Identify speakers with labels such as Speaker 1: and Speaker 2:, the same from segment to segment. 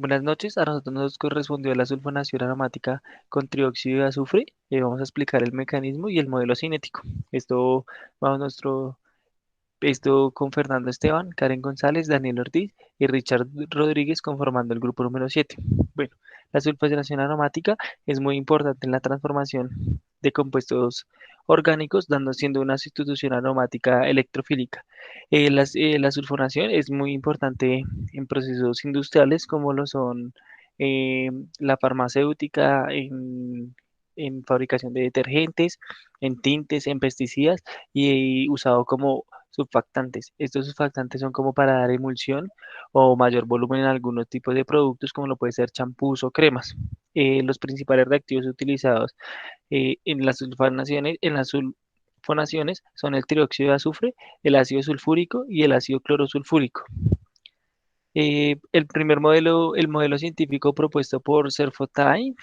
Speaker 1: Buenas noches, a nosotros nos correspondió la sulfonación aromática con trióxido de azufre. Vamos a explicar el mecanismo y el modelo cinético. Esto vamos nuestro, esto con Fernando Esteban, Karen González, Daniel Ortiz y Richard Rodríguez conformando el grupo número 7. Bueno, la sulfonación aromática es muy importante en la transformación de compuestos orgánicos, siendo una sustitución aromática electrofílica. La sulfonación es muy importante en procesos industriales como lo son eh, la farmacéutica, en fabricación de detergentes, en tintes, en pesticidas y usado como surfactantes. Estos surfactantes son como para dar emulsión o mayor volumen en algunos tipos de productos, como lo puede ser champús o cremas. Los principales reactivos utilizados en las sulfonaciones son el trióxido de azufre, el ácido sulfúrico y el ácido clorosulfúrico. El modelo científico propuesto por Serfotai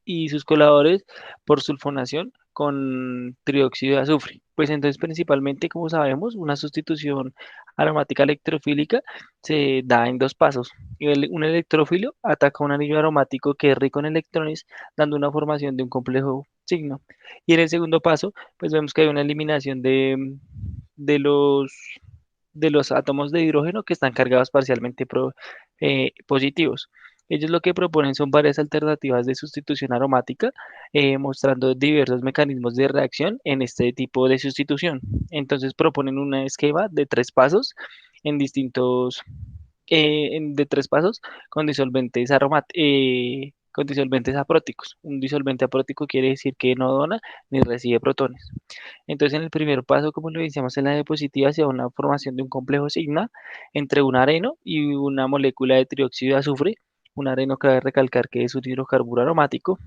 Speaker 1: y sus colaboradores por sulfonación con trióxido de azufre. Pues entonces principalmente, como sabemos, una sustitución aromática electrofílica se da en dos pasos. Un electrófilo ataca un anillo aromático que es rico en electrones, dando una formación de un complejo signo. Y en el segundo paso, pues vemos que hay una eliminación de los átomos de hidrógeno que están cargados parcialmente positivos. Ellos lo que proponen son varias alternativas de sustitución aromática, mostrando diversos mecanismos de reacción en este tipo de sustitución. Entonces proponen un esquema de tres pasos en distintos, de tres pasos con con disolventes apróticos. Un disolvente aprótico quiere decir que no dona ni recibe protones. Entonces, en el primer paso, como lo iniciamos en la diapositiva, se da una formación de un complejo sigma entre un areno y una molécula de trióxido de azufre. Un areno cabe recalcar que es un hidrocarburo aromático.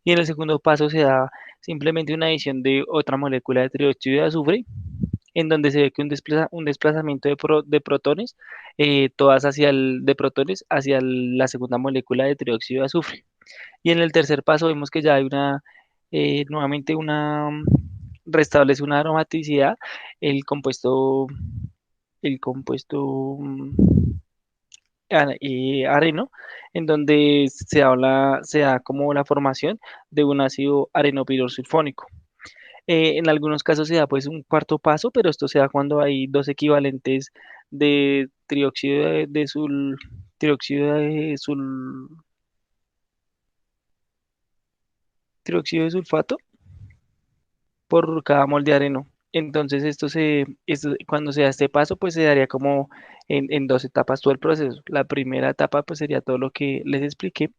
Speaker 1: Y en el segundo paso se da simplemente una adición de otra molécula de trióxido de azufre, en donde se ve que un desplazamiento de protones, todas de protones hacia la segunda molécula de trióxido de azufre. Y en el tercer paso vemos que ya hay nuevamente restablece una aromaticidad, el compuesto, el compuesto areno, en donde se da como la formación de un ácido arenopirrosulfónico. En algunos casos se da pues un cuarto paso, pero esto se da cuando hay dos equivalentes de trióxido de trióxido de sulfato por cada mol de areno. Entonces, cuando se da este paso, pues se daría como en dos etapas todo el proceso. La primera etapa, pues sería todo lo que les expliqué,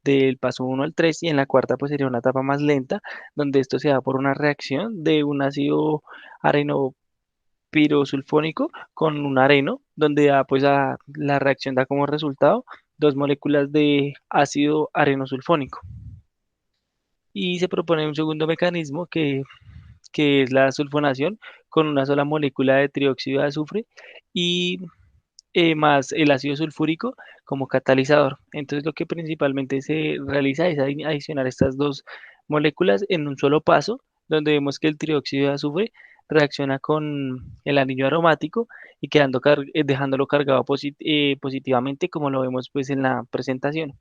Speaker 1: del paso uno al 3 y en la cuarta, pues sería una etapa más lenta, donde esto se da por una reacción de un ácido arenopirosulfónico con un areno, donde la reacción da como resultado dos moléculas de ácido arenosulfónico. Y se propone un segundo mecanismo que es la sulfonación con una sola molécula de trióxido de azufre y más el ácido sulfúrico como catalizador. Entonces lo que principalmente se realiza es adicionar estas dos moléculas en un solo paso, donde vemos que el trióxido de azufre reacciona con el anillo aromático y dejándolo cargado positivamente como lo vemos pues en la presentación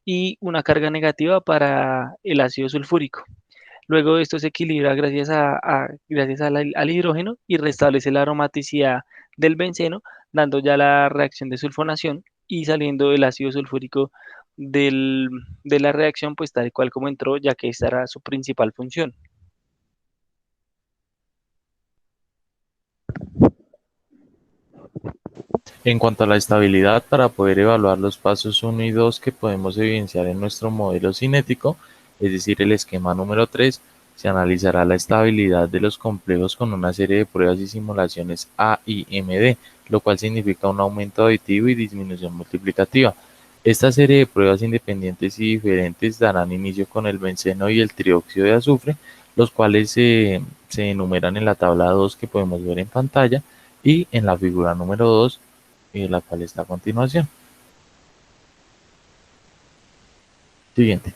Speaker 1: y una carga negativa para el ácido sulfúrico. Luego esto se equilibra gracias al hidrógeno y restablece la aromaticidad del benceno, dando ya la reacción de sulfonación y saliendo el ácido sulfúrico de la reacción, pues tal cual como entró, ya que esta era su principal función.
Speaker 2: En cuanto a la estabilidad, para poder evaluar los pasos uno y 2 que podemos evidenciar en nuestro modelo cinético, es decir, el esquema número 3, se analizará la estabilidad de los complejos con una serie de pruebas y simulaciones A y MD, lo cual significa un aumento aditivo y disminución multiplicativa. Esta serie de pruebas independientes y diferentes darán inicio con el benceno y el trióxido de azufre, los cuales se enumeran en la tabla 2 que podemos ver en pantalla y en la figura número 2, la cual está a continuación. Siguiente.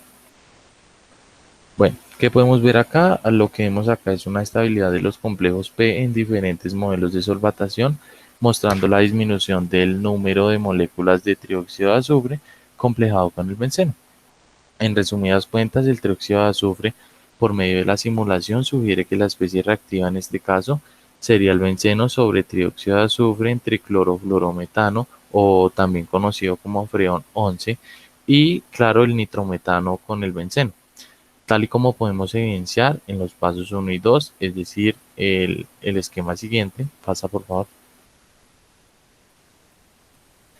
Speaker 2: Bueno, ¿qué podemos ver acá? Lo que vemos acá es una estabilidad de los complejos P en diferentes modelos de solvatación, mostrando la disminución del número de moléculas de trióxido de azufre complejado con el benceno. En resumidas cuentas, el trióxido de azufre, por medio de la simulación, sugiere que la especie reactiva en este caso sería el benceno sobre trióxido de azufre en triclorofluorometano, o también conocido como freón 11, y claro, el nitrometano con el benceno, tal y como podemos evidenciar en los pasos 1 y 2, es decir, el esquema siguiente. Pasa por favor.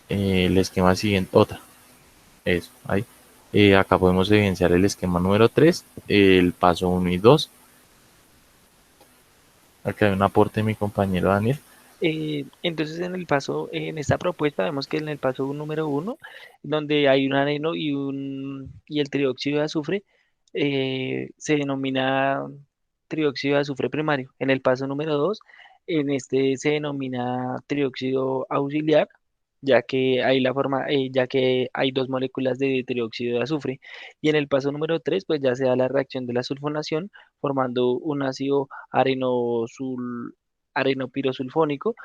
Speaker 2: El esquema siguiente, otra. Eso, ahí. Acá podemos evidenciar el esquema número 3, el paso 1 y 2. Acá hay un aporte de mi compañero Daniel.
Speaker 1: Entonces en esta propuesta vemos que en el paso número 1, donde hay un areno y el trióxido de azufre, se denomina trióxido de azufre primario. En el paso número 2, en este se denomina trióxido auxiliar, ya que hay dos moléculas de trióxido de azufre. Y en el paso número 3, pues ya se da la reacción de la sulfonación, formando un ácido arenopirosulfónico,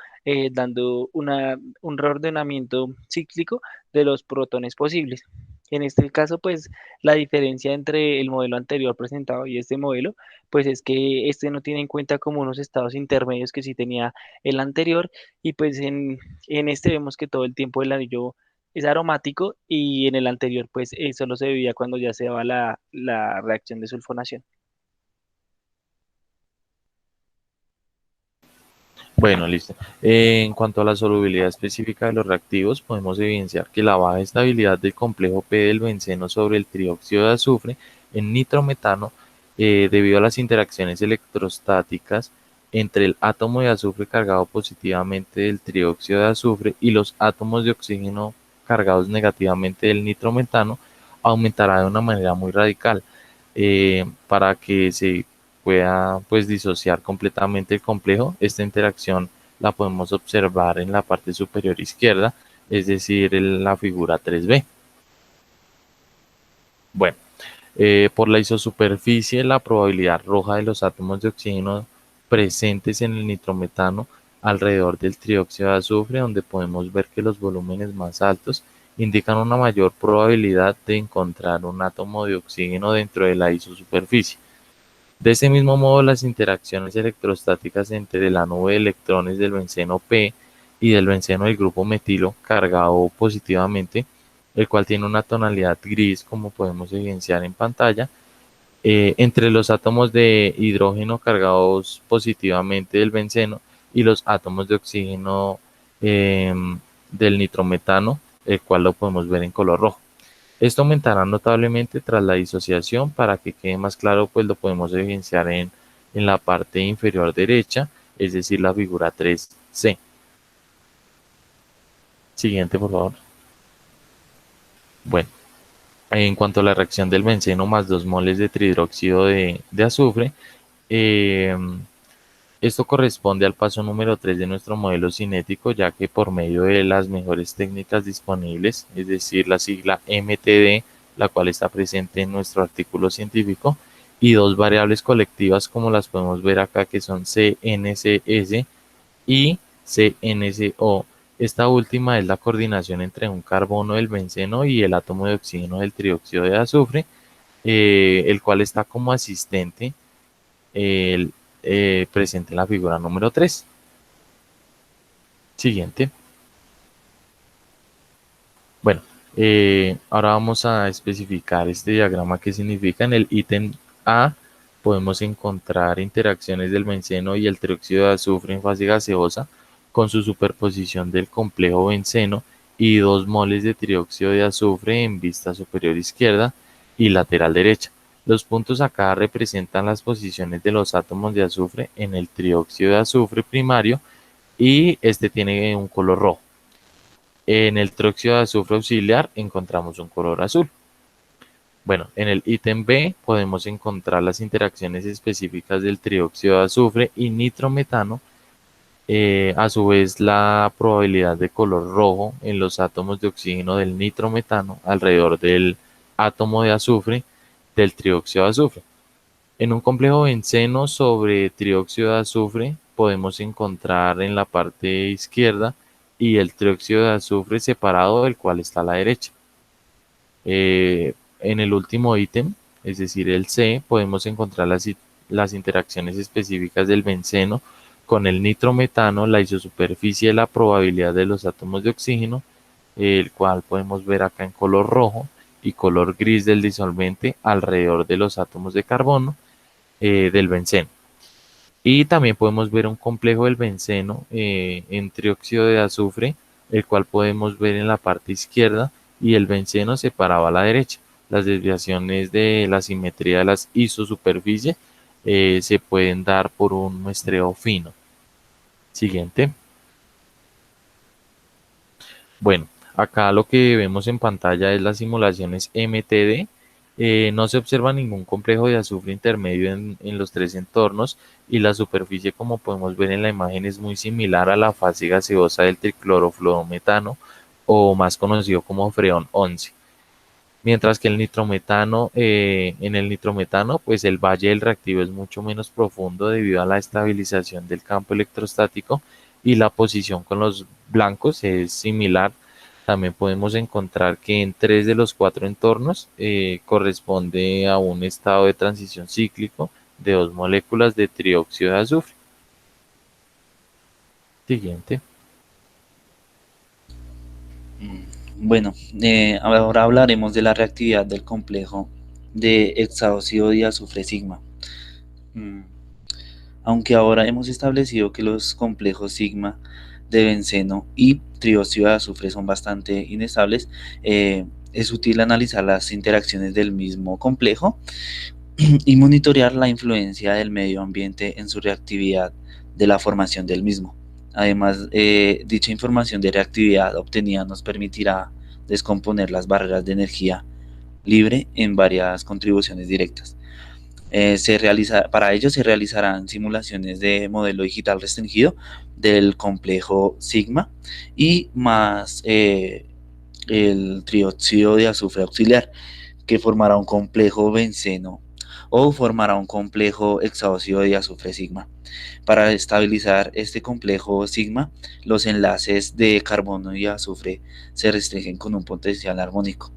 Speaker 1: dando un reordenamiento cíclico de los protones posibles. En este caso, pues la diferencia entre el modelo anterior presentado y este modelo, pues es que este no tiene en cuenta como unos estados intermedios que sí tenía el anterior, y pues en este vemos que todo el tiempo el anillo es aromático, y en el anterior pues solo se veía cuando ya se daba la reacción de sulfonación.
Speaker 2: Bueno, listo. En cuanto a la solubilidad específica de los reactivos, podemos evidenciar que la baja estabilidad del complejo P del benceno sobre el trióxido de azufre en nitrometano, debido a las interacciones electrostáticas entre el átomo de azufre cargado positivamente del trióxido de azufre y los átomos de oxígeno cargados negativamente del nitrometano, aumentará de una manera muy radical, para que se pueda pues disociar completamente el complejo. Esta interacción la podemos observar en la parte superior izquierda, es decir, en la figura 3b. Bueno, por la isosuperficie, la probabilidad roja de los átomos de oxígeno presentes en el nitrometano alrededor del trióxido de azufre, donde podemos ver que los volúmenes más altos indican una mayor probabilidad de encontrar un átomo de oxígeno dentro de la isosuperficie. De ese mismo modo, las interacciones electrostáticas entre la nube de electrones del benceno P y del benceno del grupo metilo cargado positivamente, el cual tiene una tonalidad gris, como podemos evidenciar en pantalla, entre los átomos de hidrógeno cargados positivamente del benceno y los átomos de oxígeno, del nitrometano, el cual lo podemos ver en color rojo. Esto aumentará notablemente tras la disociación. Para que quede más claro, pues lo podemos evidenciar en la parte inferior derecha, es decir, la figura 3C. Siguiente, por favor. Bueno, en cuanto a la reacción del benceno más 2 moles de trihidróxido de azufre, eh, esto corresponde al paso número 3 de nuestro modelo cinético, ya que por medio de las mejores técnicas disponibles, es decir, la sigla MTD, la cual está presente en nuestro artículo científico, y dos variables colectivas como las podemos ver acá, que son CNCS y CNCO. Esta última es la coordinación entre un carbono del benceno y el átomo de oxígeno del trióxido de azufre, el cual está como asistente, el, presente en la figura número 3. Siguiente. Bueno, ahora vamos a especificar este diagrama que significa. En el ítem A podemos encontrar interacciones del benceno y el trióxido de azufre en fase gaseosa con su superposición del complejo benceno y 2 moles de trióxido de azufre en vista superior izquierda y lateral derecha. Los puntos acá representan las posiciones de los átomos de azufre en el trióxido de azufre primario, y este tiene un color rojo. En el trióxido de azufre auxiliar encontramos un color azul. Bueno, en el ítem B podemos encontrar las interacciones específicas del trióxido de azufre y nitrometano. A su vez, la probabilidad de color rojo en los átomos de oxígeno del nitrometano alrededor del átomo de azufre del trióxido de azufre. En un complejo benceno sobre trióxido de azufre podemos encontrar en la parte izquierda y el trióxido de azufre separado, del cual está a la derecha. En el último ítem, es decir, el C, podemos encontrar las interacciones específicas del benceno con el nitrometano, la isosuperficie de la probabilidad de los átomos de oxígeno, el cual podemos ver acá en color rojo y color gris del disolvente alrededor de los átomos de carbono del benceno. Y también podemos ver un complejo del benceno en trióxido de azufre, el cual podemos ver en la parte izquierda, y el benceno separado a la derecha. Las desviaciones de la simetría de las isosuperficies se pueden dar por un muestreo fino. Siguiente. Bueno, acá lo que vemos en pantalla es las simulaciones MTD. No se observa ningún complejo de azufre intermedio en los tres entornos, y la superficie, como podemos ver en la imagen, es muy similar a la fase gaseosa del triclorofluorometano, o más conocido como freón 11. Mientras que en el nitrometano, pues el valle del reactivo es mucho menos profundo debido a la estabilización del campo electrostático, y la posición con los blancos es similar. También podemos encontrar que en tres de los cuatro entornos corresponde a un estado de transición cíclico de dos moléculas de trióxido de azufre. Siguiente.
Speaker 3: Bueno, ahora hablaremos de la reactividad del complejo de hexaóxido diazufre sigma. Mm, Aunque ahora hemos establecido que los complejos sigma de benceno y trióxido de azufre son bastante inestables, es útil analizar las interacciones del mismo complejo y monitorear la influencia del medio ambiente en su reactividad de la formación del mismo. Además, dicha información de reactividad obtenida nos permitirá descomponer las barreras de energía libre en varias contribuciones directas. Para ello se realizarán simulaciones de modelo digital restringido del complejo sigma y más el trióxido de azufre auxiliar, que formará un complejo benceno o formará un complejo hexaóxido de azufre sigma. Para estabilizar este complejo sigma, los enlaces de carbono y azufre se restringen con un potencial armónico.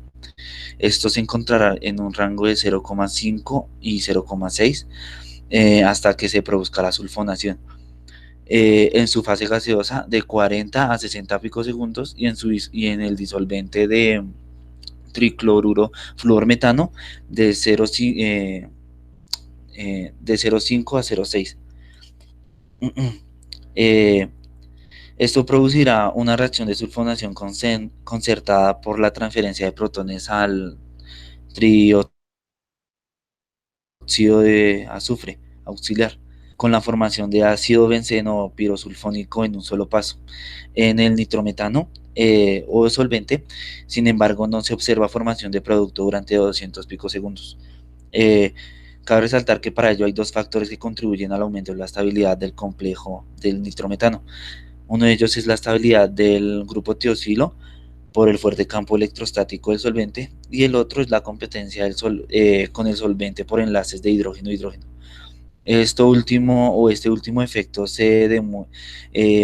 Speaker 3: Esto se encontrará en un rango de 0,5 y 0,6 hasta que se produzca la sulfonación. En su fase gaseosa de 40 a 60 picosegundos, y en el disolvente de tricloruro fluormetano de 0,5 a 0,6. Eh, Esto producirá una reacción de sulfonación concertada por la transferencia de protones al trióxido de azufre auxiliar, con la formación de ácido benceno pirosulfónico en un solo paso. En el nitrometano o solvente, sin embargo, no se observa formación de producto durante 200 picosegundos. Eh, Cabe resaltar que para ello hay dos factores que contribuyen al aumento de la estabilidad del complejo del nitrometano. Uno de ellos es la estabilidad del grupo tiosilo por el fuerte campo electrostático del solvente, y el otro es la competencia con el solvente por enlaces de hidrógeno-hidrógeno. Este último efecto se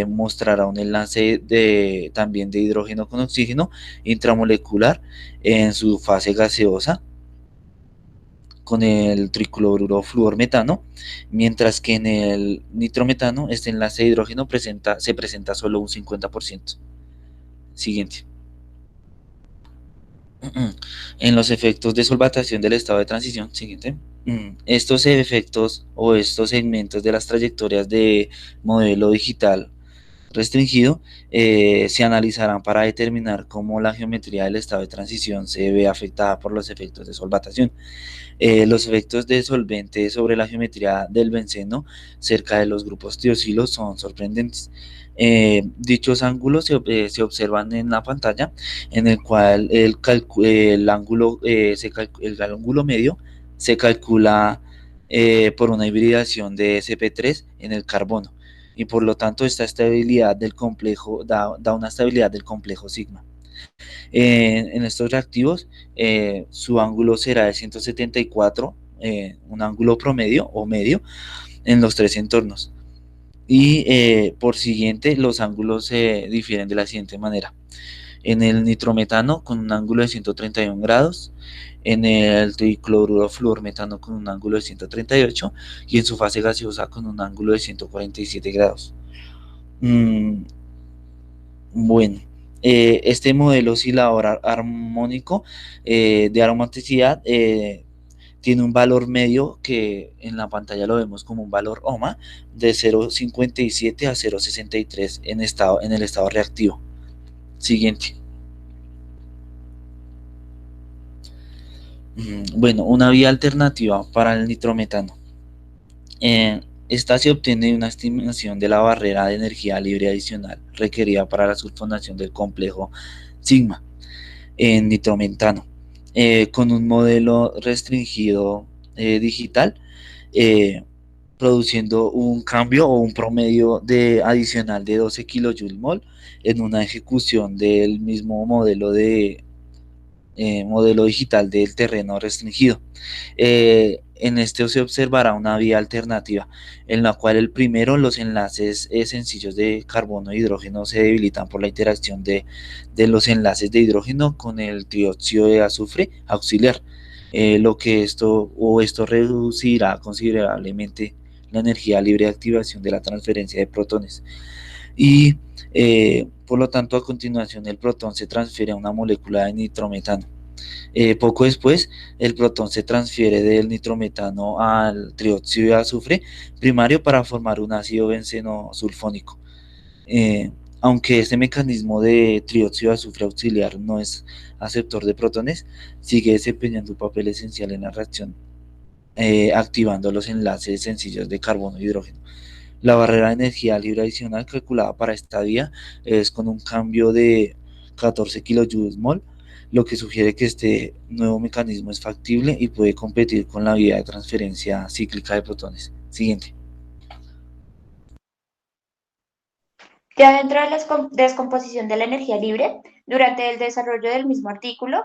Speaker 3: mostrará un enlace también de hidrógeno con oxígeno intramolecular en su fase gaseosa con el tricloruro fluormetano, mientras que en el nitrometano este enlace de hidrógeno se presenta solo un 50%. Siguiente. En los efectos de solvatación del estado de transición, siguiente. Estos efectos o estos segmentos de las trayectorias de modelo digital restringido se analizarán para determinar cómo la geometría del estado de transición se ve afectada por los efectos de solvatación. Los efectos de solvente sobre la geometría del benceno cerca de los grupos tiosilos son sorprendentes. Dichos ángulos se observan en la pantalla, en el cual el ángulo medio se calcula por una hibridación de sp3 en el carbono, y por lo tanto esta estabilidad del complejo da una estabilidad del complejo sigma. En estos reactivos, su ángulo será de 174, un ángulo promedio o medio en los tres entornos. Y por siguiente, los ángulos se difieren de la siguiente manera. En el nitrometano con un ángulo de 131 grados, en el tricloruro fluormetano con un ángulo de 138 y en su fase gaseosa con un ángulo de 147 grados. Bueno, este modelo oscilador armónico de aromaticidad tiene un valor medio que en la pantalla lo vemos como un valor ohma de 0,57 a 0,63 en el estado reactivo. Siguiente. Bueno, una vía alternativa para el nitrometano. Esta se obtiene de una estimación de la barrera de energía libre adicional requerida para la sulfonación del complejo sigma en nitrometano, con un modelo restringido digital, eh, produciendo un cambio o un promedio adicional de 12 kJ/mol en una ejecución del mismo modelo digital del terreno restringido. En este se observará una vía alternativa en la cual los enlaces sencillos de carbono e hidrógeno se debilitan por la interacción de los enlaces de hidrógeno con el trióxido de azufre auxiliar, lo que esto reducirá considerablemente la energía libre de activación de la transferencia de protones y por lo tanto a continuación el protón se transfiere a una molécula de nitrometano. Poco después, el protón se transfiere del nitrometano al trióxido de azufre primario para formar un ácido benceno sulfónico. Eh, Aunque este mecanismo de trióxido de azufre auxiliar no es aceptor de protones, sigue desempeñando un papel esencial en la reacción, activando los enlaces sencillos de carbono e hidrógeno. La barrera de energía libre adicional calculada para esta vía es con un cambio de 14 kJ/mol, lo que sugiere que este nuevo mecanismo es factible y puede competir con la vía de transferencia cíclica de protones. Siguiente.
Speaker 4: Ya dentro de la descomposición de la energía libre, durante el desarrollo del mismo artículo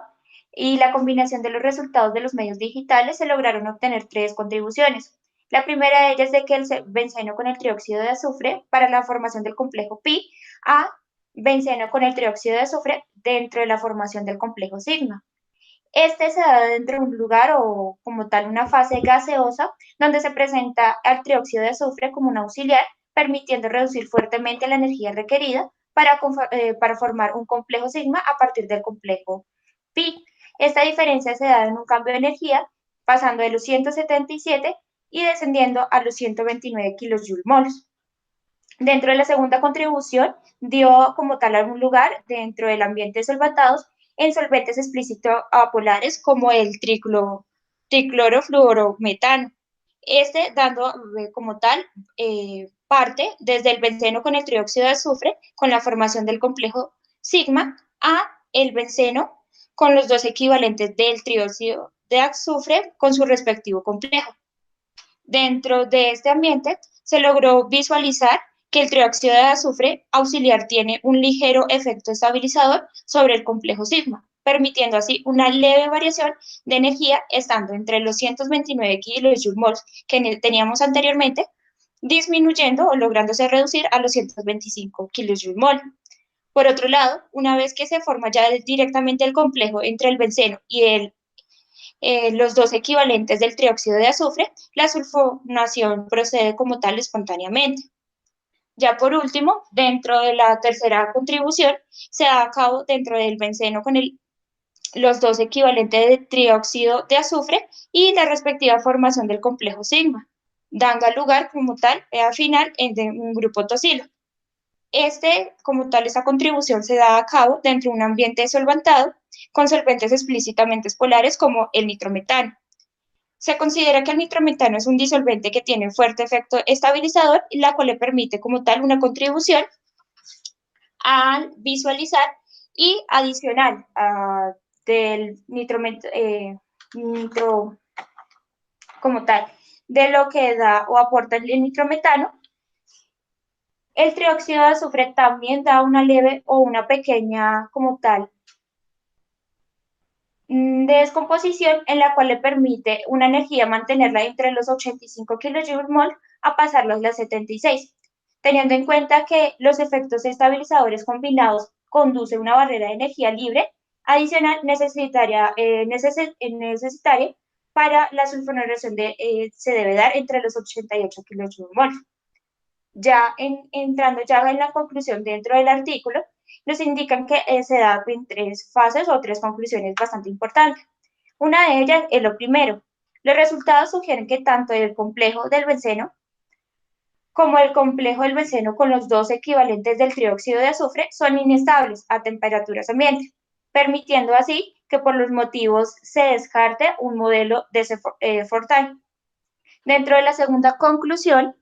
Speaker 4: y la combinación de los resultados de los medios digitales, se lograron obtener tres contribuciones. La primera de ellas es de que el benceno con el trióxido de azufre para la formación del complejo pi a benceno con el trióxido de azufre dentro de la formación del complejo sigma. Este se da dentro de un lugar o como tal una fase gaseosa donde se presenta al trióxido de azufre como un auxiliar, permitiendo reducir fuertemente la energía requerida para formar un complejo sigma a partir del complejo pi. Esta diferencia se da en un cambio de energía pasando de los 177 y descendiendo a los 129 kJ/mols. Dentro de la segunda contribución, dio como tal algún lugar dentro del ambiente de solvatados en solventes explícitos apolares como el triclorofluorometano. Este dando como tal parte desde el benceno con el trióxido de azufre con la formación del complejo sigma a el benceno con los dos equivalentes del trióxido de azufre con su respectivo complejo. Dentro de este ambiente se logró visualizar que el trióxido de azufre auxiliar tiene un ligero efecto estabilizador sobre el complejo sigma, permitiendo así una leve variación de energía estando entre los 129 kJ/mol que teníamos anteriormente, disminuyendo o lográndose reducir a los 125 kJ/mol. Por otro lado, una vez que se forma ya directamente el complejo entre el benceno y los dos equivalentes del trióxido de azufre, la sulfonación procede como tal espontáneamente. Ya por último, dentro de la tercera contribución, se da a cabo dentro del benceno con los dos equivalentes de trióxido de azufre y la respectiva formación del complejo sigma, dando lugar como tal al final en un grupo tosilo. Como tal, esta contribución se da a cabo dentro de un ambiente solventado con solventes explícitamente polares como el nitrometano. Se considera que el nitrometano es un disolvente que tiene un fuerte efecto estabilizador y la cual le permite como tal una contribución al visualizar y adicional del nitro como tal, de lo que da o aporta el nitrometano. El trióxido de azufre también da una leve o una pequeña como tal de descomposición en la cual le permite una energía mantenerla entre los 85 kJ/mol a pasarlos a las 76, teniendo en cuenta que los efectos estabilizadores combinados conduce una barrera de energía libre adicional necesitaria para la sulfonación se debe dar entre los 88 kilojoules. Ya entrando ya en la conclusión dentro del artículo, nos indican que se da en tres fases o tres conclusiones bastante importantes. Una de ellas es lo primero. Los resultados sugieren que tanto el complejo del benceno como el complejo del benceno con los dos equivalentes del trióxido de azufre son inestables a temperaturas ambiente, permitiendo así que por los motivos se descarte un modelo de Fortin. Dentro de la segunda conclusión,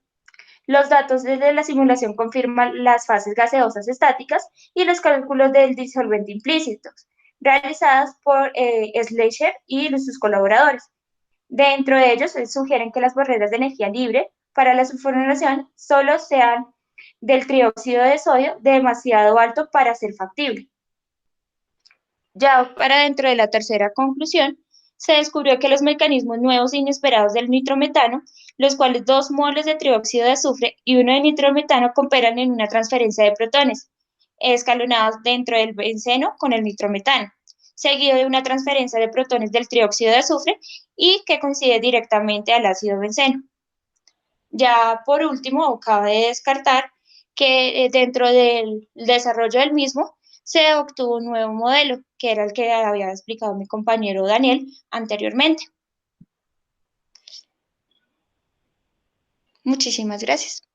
Speaker 4: los datos desde la simulación confirman las fases gaseosas estáticas y los cálculos del disolvente implícitos, realizadas por Schleicher y sus colaboradores. Dentro de ellos, sugieren que las barreras de energía libre para la sulfonación solo sean del trióxido de sodio demasiado alto para ser factible. Ya para dentro de la tercera conclusión, se descubrió que los mecanismos nuevos e inesperados del nitrometano, los cuales 2 moles de trióxido de azufre y 1 de nitrometano cooperan en una transferencia de protones, escalonados dentro del benceno con el nitrometano, seguido de una transferencia de protones del trióxido de azufre y que coincide directamente al ácido benceno. Ya por último, cabe descartar que dentro del desarrollo del mismo se obtuvo un nuevo modelo, que era el que había explicado mi compañero Daniel anteriormente. Muchísimas gracias.